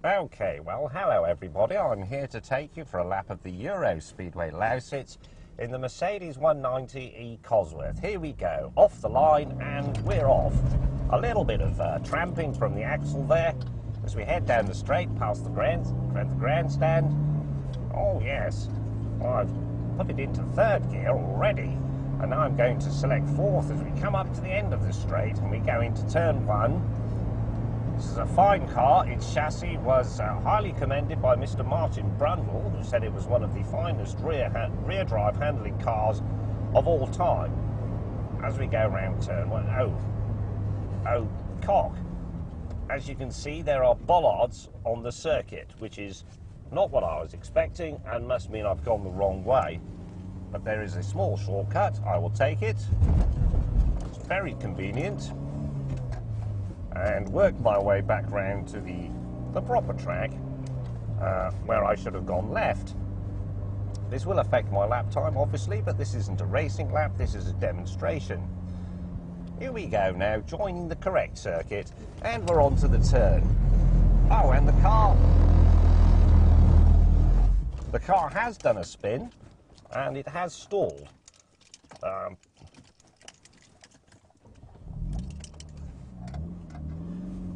Okay, well, hello everybody. I'm here to take you for a lap of the Euro Speedway Lausitz in the Mercedes 190e Cosworth. Here we go, off the line, and we're off. A little bit of tramping from the axle there as we head down the straight past the grandstand. Oh yes, well, I've put it into third gear already, and now I'm going to select fourth as we come up to the end of the straight and we go into turn one. This is a fine car. Its chassis was highly commended by Mr. Martin Brundle, who said it was one of the finest rear drive handling cars of all time. As we go round turn one, oh cock. As you can see, there are bollards on the circuit, which is not what I was expecting and must mean I've gone the wrong way. But there is a small shortcut. I will take it. It's very convenient. And work my way back round to the proper track where I should have gone left. This will affect my lap time, obviously, but this isn't a racing lap, this is a demonstration. Here we go now, joining the correct circuit, and we're on to the turn. Oh, and the car has done a spin, and it has stalled.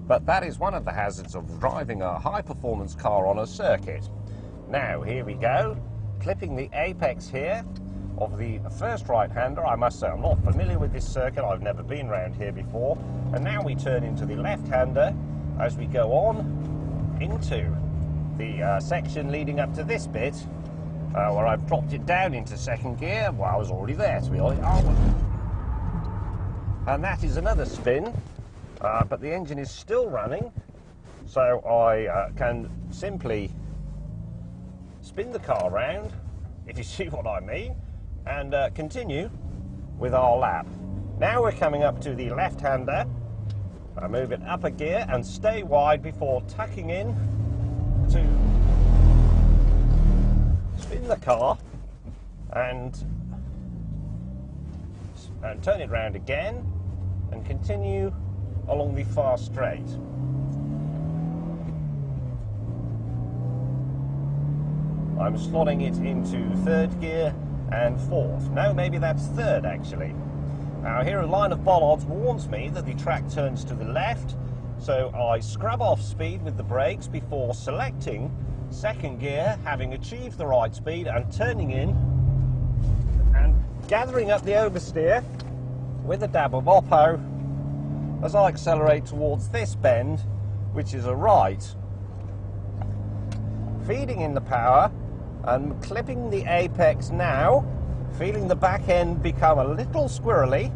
But that is one of the hazards of driving a high-performance car on a circuit. Now, here we go, clipping the apex here of the first right-hander. I must say I'm not familiar with this circuit, I've never been around here before. And now we turn into the left-hander as we go on into the section leading up to this bit, where I've dropped it down into second gear. Well, I was already there, to be honest. Oh. And that is another spin. But the engine is still running, so I can simply spin the car round, if you see what I mean, and continue with our lap. Now we're coming up to the left-hander. I move it up a gear and stay wide before tucking in to spin the car and turn it round again and continue along the far straight. I'm slotting it into third gear and fourth. No, maybe that's third actually. Now here a line of bollards warns me that the track turns to the left, so I scrub off speed with the brakes before selecting second gear, having achieved the right speed and turning in and gathering up the oversteer with a dab of Oppo as I accelerate towards this bend, which is a right. Feeding in the power and clipping the apex now, feeling the back end become a little squirrely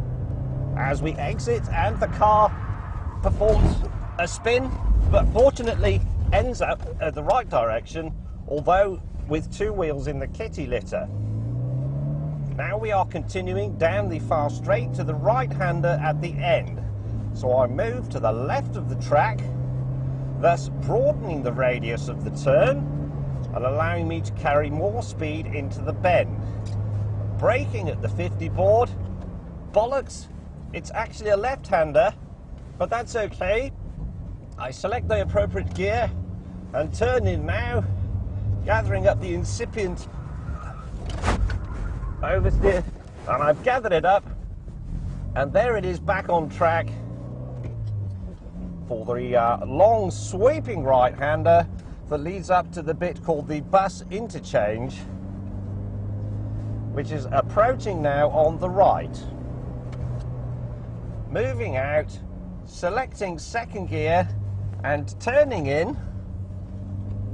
as we exit, and the car performs a spin, but fortunately ends up at the right direction, although with two wheels in the kitty litter. Now we are continuing down the far straight to the right-hander at the end. So I move to the left of the track, thus broadening the radius of the turn and allowing me to carry more speed into the bend. Braking at the 50 board, bollocks, it's actually a left-hander, but that's okay. I select the appropriate gear and turn in now, gathering up the incipient oversteer, and I've gathered it up, and there it is back on track for the long sweeping right-hander that leads up to the bit called the bus interchange, which is approaching now on the right. Moving out, selecting second gear and turning in,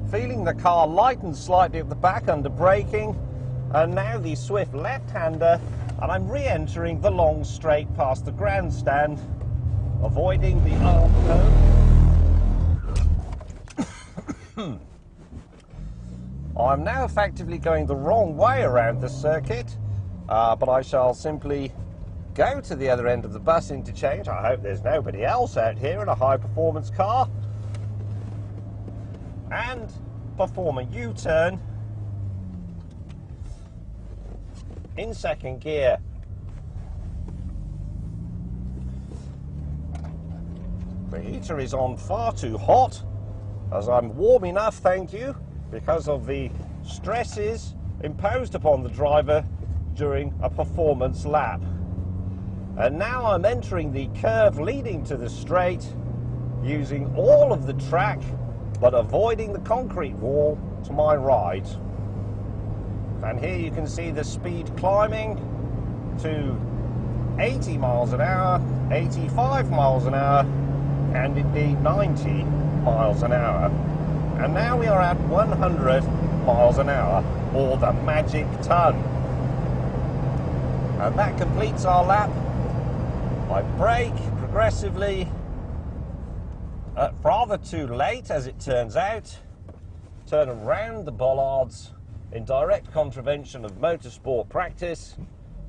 feeling the car lighten slightly at the back under braking, and now the swift left-hander, and I'm re-entering the long straight past the grandstand, avoiding the arm curve. I'm now effectively going the wrong way around the circuit, but I shall simply go to the other end of the bus interchange. I hope there's nobody else out here in a high-performance car, and perform a U-turn in second gear. The heater is on far too hot, as I'm warm enough, thank you, because of the stresses imposed upon the driver during a performance lap. And now I'm entering the curve leading to the straight, using all of the track, but avoiding the concrete wall to my right. And here you can see the speed climbing to 80 miles an hour, 85 miles an hour, and indeed 90 miles an hour. And now we are at 100 miles an hour, or the magic ton. And that completes our lap. I brake progressively, rather too late as it turns out, turn around the bollards in direct contravention of motorsport practice,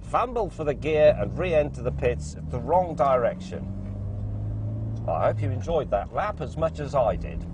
fumble for the gear and re-enter the pits at the wrong direction. I hope you enjoyed that lap as much as I did.